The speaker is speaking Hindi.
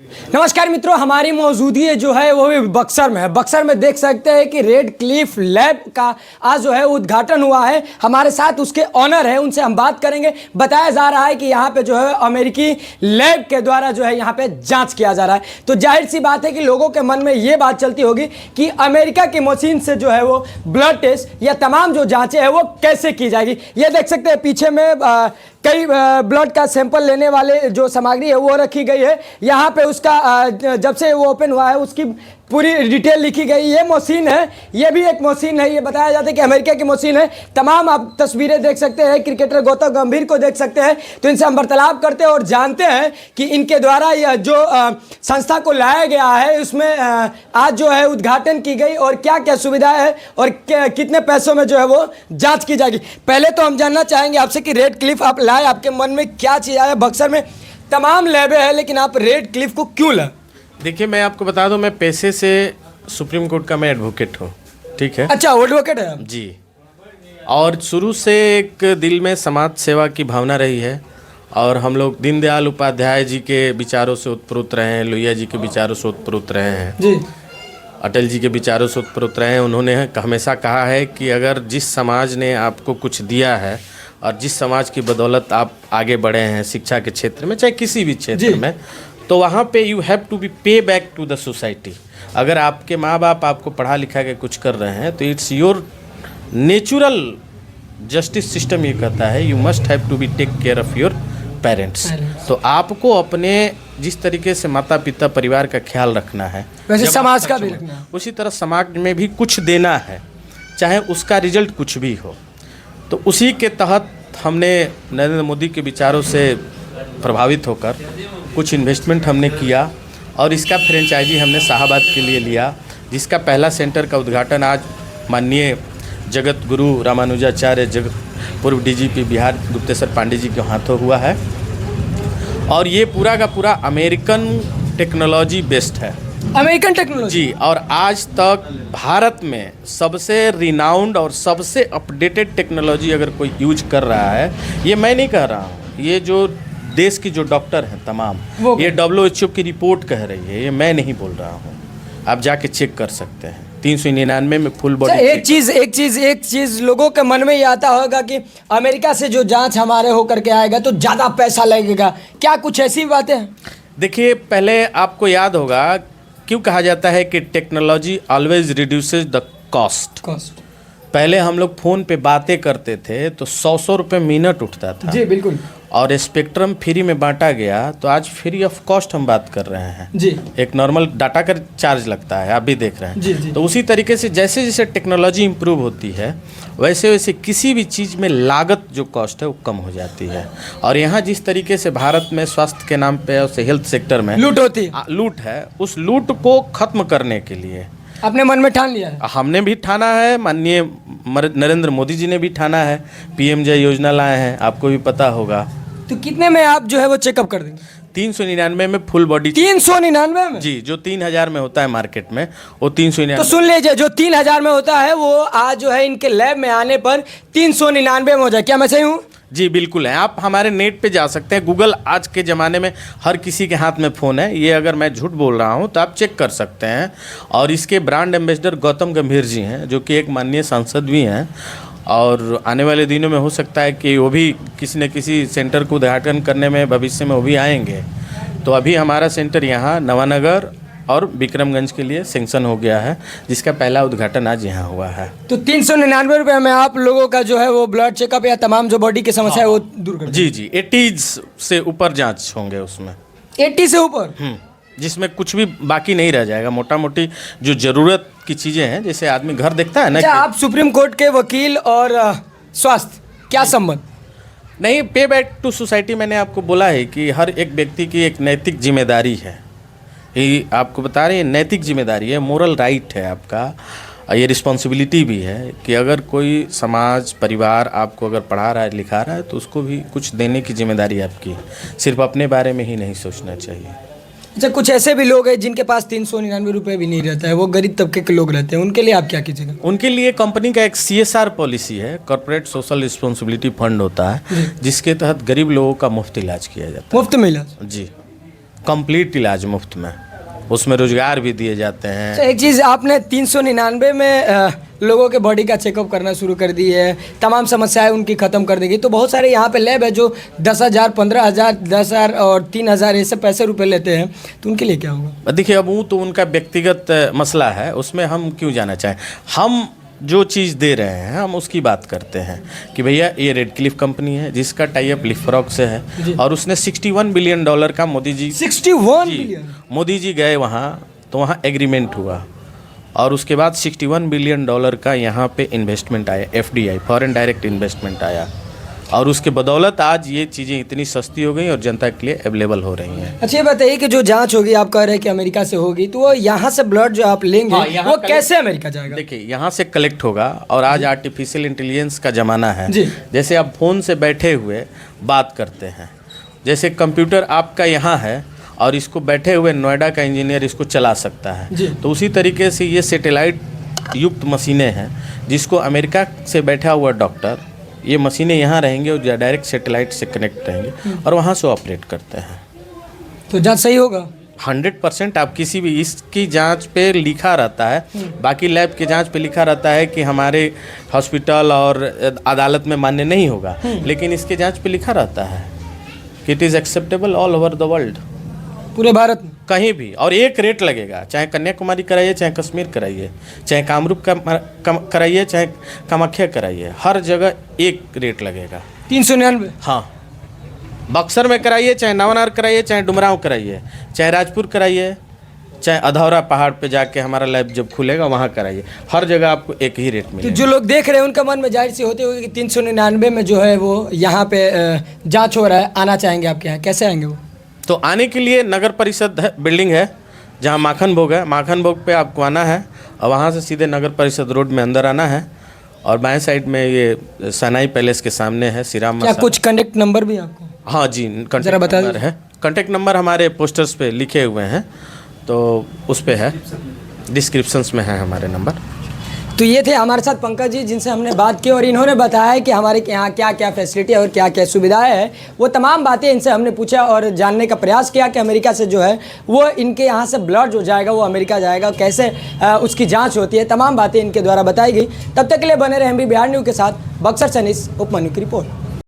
नमस्कार मित्रों, हमारी मौजूदगी जो है वो भी बक्सर में है। बक्सर में देख सकते हैं कि रेड क्लिफ लैब का आज जो है उद्घाटन हुआ है। हमारे साथ उसके ऑनर है, उनसे हम बात करेंगे। बताया जा रहा है कि यहाँ पे जो है अमेरिकी लैब के द्वारा जो है यहाँ पे जांच किया जा रहा है। तो जाहिर सी बात है कि लोगों के मन में ये बात चलती होगी कि अमेरिका की मशीन से जो है वो ब्लड टेस्ट या तमाम जो जाँचें हैं वो कैसे की जाएगी। ये देख सकते हैं पीछे में कई ब्लड का सैंपल लेने वाले जो सामग्री है वो रखी गई है। यहाँ पे उसका जब से वो ओपन हुआ है उसकी पूरी डिटेल लिखी गई। ये मशीन है, ये भी एक मशीन है। ये बताया जाता है कि अमेरिका की मशीन है। तमाम आप तस्वीरें देख सकते हैं, क्रिकेटर गौतम गंभीर को देख सकते हैं। तो इनसे हम वार्तालाप करते हैं और जानते हैं कि इनके द्वारा यह जो संस्था को लाया गया है उसमें आज जो है उद्घाटन की गई और क्या क्या सुविधा है और कितने पैसों में जो है वो जाँच की जाएगी। पहले तो हम जानना चाहेंगे आपसे कि रेड क्लिफ आप लाए, आपके मन में क्या चीज़ आया? बक्सर में तमाम लैबें हैं लेकिन आप रेड क्लिफ को क्यों लाए? देखिए, मैं आपको बता दूं, मैं पेशे से सुप्रीम कोर्ट का मैं एडवोकेट हूं, ठीक है? अच्छा, एडवोकेट है आप? जी। और शुरू से एक दिल में समाज सेवा की भावना रही है और हम लोग दीनदयाल उपाध्याय जी के विचारों से उत्प्रोत रहे हैं, लोहिया जी के विचारों से उत्प्रोत रहे हैं जी, अटल जी के विचारों से उत्प्रोत रहे हैं। उन्होंने हमेशा कहा है कि अगर जिस समाज ने आपको कुछ दिया है और जिस समाज की बदौलत आप आगे बढ़े हैं शिक्षा के क्षेत्र में, चाहे किसी भी क्षेत्र में, तो वहाँ पे यू हैव टू बी पे बैक टू द सोसाइटी। अगर आपके माँ बाप आपको पढ़ा लिखा के कुछ कर रहे हैं तो it's your natural justice system ये कहता है you must have to be take care of your parents. तो आपको अपने जिस तरीके से माता पिता परिवार का ख्याल रखना है, वैसे समाज का भी रखना है, उसी तरह समाज में भी कुछ देना है, चाहे उसका रिजल्ट कुछ भी हो। तो उसी के तहत हमने नरेंद्र मोदी के विचारों से प्रभावित होकर कुछ इन्वेस्टमेंट हमने किया और इसका फ्रेंचाइजी हमने शाहबाद के लिए लिया, जिसका पहला सेंटर का उद्घाटन आज माननीय जगत गुरु रामानुजाचार्य पूर्व डीजीपी बिहार गुप्तेश्वर पांडे जी के हाथों हुआ है। और ये पूरा का पूरा अमेरिकन टेक्नोलॉजी बेस्ड है। अमेरिकन टेक्नोलॉजी जी। और आज तक भारत में सबसे रिनाउंड और सबसे अपडेटेड टेक्नोलॉजी अगर कोई यूज कर रहा है, ये मैं नहीं कह रहा हूँ, ये जो देश की जो डॉक्टर हैं तमाम, ये WHO की रिपोर्ट कह रही है, ये मैं नहीं बोल रहा हूँ। आप जाके चेक कर सकते हैं। 399 में फुल बॉडी। एक चीज लोगों के मन में ये आता होगा कि अमेरिका से जो जांच हमारे होकर के आएगा तो ज़्यादा पैसा लगेगा। क्या कुछ ऐसी बातें हैं? देखिए, पहले आपको याद होगा क्यों कहा जाता है कि technology always reduces the cost. पहले हम लोग फ़ोन पे बातें करते थे तो 100 रुपये मिनट उठता था। जी बिल्कुल। और स्पेक्ट्रम फ्री में बांटा गया तो आज फ्री ऑफ कॉस्ट हम बात कर रहे हैं। जी। एक नॉर्मल डाटा का चार्ज लगता है, आप भी देख रहे हैं। जी, जी। तो उसी तरीके से जैसे जैसे टेक्नोलॉजी इम्प्रूव होती है वैसे वैसे किसी भी चीज़ में लागत जो कॉस्ट है वो कम हो जाती है। और यहाँ जिस तरीके से भारत में स्वास्थ्य के नाम पे और हेल्थ सेक्टर में लूट होती है, लूट है, उस लूट को खत्म करने के लिए अपने मन में ठान लिया है। हमने भी ठाना है, माननीय नरेंद्र मोदी जी ने भी ठाना है, PM-जय योजना लाए हैं, आपको भी पता होगा। तो कितने में आप जो है वो चेकअप कर देंगे? 399 में फुल बॉडी। 399 में? जी, जो 3000 में होता है मार्केट में वो 399। तो सुन लीजिए, जो 3000 में होता है वो आज जो है इनके लैब में आने पर 399 में हो जाए। क्या मैं सही हूँ? जी बिल्कुल है। आप हमारे नेट पे जा सकते हैं। गूगल आज के ज़माने में हर किसी के हाथ में फ़ोन है, ये अगर मैं झूठ बोल रहा हूँ तो आप चेक कर सकते हैं। और इसके ब्रांड एम्बेसडर गौतम गंभीर जी हैं, जो कि एक माननीय सांसद भी हैं। और आने वाले दिनों में हो सकता है कि वो भी किसी न किसी सेंटर को उद्घाटन करने में भविष्य में वो भी आएंगे। तो अभी हमारा सेंटर यहाँ नवानगर और विक्रमगंज के लिए सेंक्शन हो गया है, जिसका पहला उद्घाटन आज यहाँ हुआ है। तो 399 रुपये में आप लोगों का जो है वो ब्लड चेकअप या तमाम जो बॉडी की समस्या है वो दूर कर? जी जी, 80 से ऊपर जांच होंगे उसमें। 80 से ऊपर? जिसमें कुछ भी बाकी नहीं रह जाएगा। मोटा मोटी जो ज़रूरत की चीज़ें हैं, जैसे आदमी घर देखता है ना। अच्छा, आप सुप्रीम कोर्ट के वकील और स्वास्थ्य क्या संबंध? नहीं, पे बैक टू सोसाइटी मैंने आपको बोला है कि हर एक व्यक्ति की एक नैतिक जिम्मेदारी है। ये आपको बता रहे हैं, नैतिक जिम्मेदारी है, मोरल राइट है आपका। ये रिस्पॉन्सिबिलिटी भी है कि अगर कोई समाज परिवार आपको अगर पढ़ा रहा है लिखा रहा है तो उसको भी कुछ देने की जिम्मेदारी आपकी है। सिर्फ अपने बारे में ही नहीं सोचना चाहिए। अच्छा, कुछ ऐसे भी लोग हैं जिनके पास 399 रुपये भी नहीं रहता है, वो गरीब तबके के लोग रहते हैं, उनके लिए आप क्या कीजिएगा? उनके लिए कंपनी का एक CSR पॉलिसी है, कॉर्पोरेट सोशल रिस्पॉन्सिबिलिटी फंड होता है, जिसके तहत गरीब लोगों का मुफ्त इलाज किया जाता है। मुफ्त में इलाज? जी। कंप्लीट इलाज मुफ्त में, उसमें रोजगार भी दिए जाते हैं। तो एक चीज़ आपने 399 में लोगों के बॉडी का चेकअप करना शुरू कर दी है, तमाम समस्याएं उनकी ख़त्म कर देगी। तो बहुत सारे यहाँ पे लैब है जो 10,000, 15,000, 10,000 और 3,000 ऐसे पैसे रुपए लेते हैं, तो उनके लिए क्या होगा? देखिए, अब वो तो उनका व्यक्तिगत मसला है, उसमें हम क्यों जाना चाहें। हम जो चीज़ दे रहे हैं हम उसकी बात करते हैं कि भैया ये रेड क्लिफ कंपनी है जिसका टाई अप लिफरॉक से है, और उसने $61 बिलियन का मोदी जी 61 बिलियन मोदी जी गए वहाँ, तो वहाँ एग्रीमेंट हुआ, और उसके बाद $61 बिलियन का यहाँ पे इन्वेस्टमेंट आया, FDI फॉरेन डायरेक्ट इन्वेस्टमेंट आया, और उसके बदौलत आज ये चीज़ें इतनी सस्ती हो गई और जनता के लिए अवेलेबल हो रही हैं। अच्छा, ये बताइए कि जो जांच होगी, आप कह रहे हैं कि अमेरिका से होगी, तो वो यहाँ से ब्लड जो आप लेंगे वो कैसे अमेरिका जाएगा? देखिए, यहाँ से कलेक्ट होगा, और आज आर्टिफिशियल इंटेलिजेंस का ज़माना है। जी। जैसे आप फ़ोन से बैठे हुए बात करते हैं, जैसे कंप्यूटर आपका यहाँ है और इसको बैठे हुए नोएडा का इंजीनियर इसको चला सकता है, तो उसी तरीके से ये सैटेलाइट युक्त मशीनें हैं जिसको अमेरिका से बैठा हुआ डॉक्टर, ये मशीनें यहाँ रहेंगे और डायरेक्ट सैटेलाइट से कनेक्ट रहेंगे और वहाँ से ऑपरेट करते हैं। तो जांच सही होगा 100%। आप किसी भी इसकी जांच पे लिखा रहता है, बाकी लैब की जांच पे लिखा रहता है कि हमारे हॉस्पिटल और अदालत में मान्य नहीं होगा, लेकिन इसके जांच पे लिखा रहता है कि it is acceptable all over the world, पूरे भारत में कहीं भी, और एक रेट लगेगा, चाहे कन्याकुमारी कराइए, चाहे कश्मीर कराइए, चाहे कामरूप कराइए, चाहे कामाख्या कराइए, हर जगह एक रेट लगेगा 399। हाँ, बक्सर में कराइए, चाहे नवनार कराइए, चाहे डुमरांव कराइए, चाहे राजपुर कराइए, चाहे अधौरा पहाड़ पे जाके हमारा लैब जब खुलेगा वहाँ कराइए, हर जगह आपको एक ही रेट तो मिलेगा। जो लोग देख रहे हैं उनका मन में जाहिर सी होती होगी कि 399 में जो है वो यहाँ पे जांच हो रहा है, आना चाहेंगे आपके यहाँ, कैसे आएंगे वो? तो आने के लिए नगर परिषद बिल्डिंग है जहाँ माखन भोग है, माखन भोग पे आपको आना है, और वहाँ से सीधे नगर परिषद रोड में अंदर आना है, और बाएं साइड में ये सनाई पैलेस के सामने है श्रीराम। क्या कुछ कनेक्ट नंबर भी आपको? हाँ जी, जरा बता नंबर है, कॉन्टैक्ट नंबर हमारे पोस्टर्स पे लिखे हुए हैं, तो उस पे है, डिस्क्रिप्शंस में है हमारे नंबर। तो ये थे हमारे साथ पंकज जी जिनसे हमने बात की, और इन्होंने बताया कि हमारे यहाँ क्या क्या फैसिलिटी और क्या क्या सुविधाएं हैं। वो तमाम बातें इनसे हमने पूछा और जानने का प्रयास किया कि अमेरिका से जो है वो इनके यहाँ से ब्लड जो जाएगा वो अमेरिका जाएगा, कैसे उसकी जांच होती है, तमाम बातें इनके द्वारा बताई गई। तब तक के लिए बने रहे MB बिहार न्यूज़ के साथ। बक्सर से अनीस उपमन्यु की रिपोर्ट।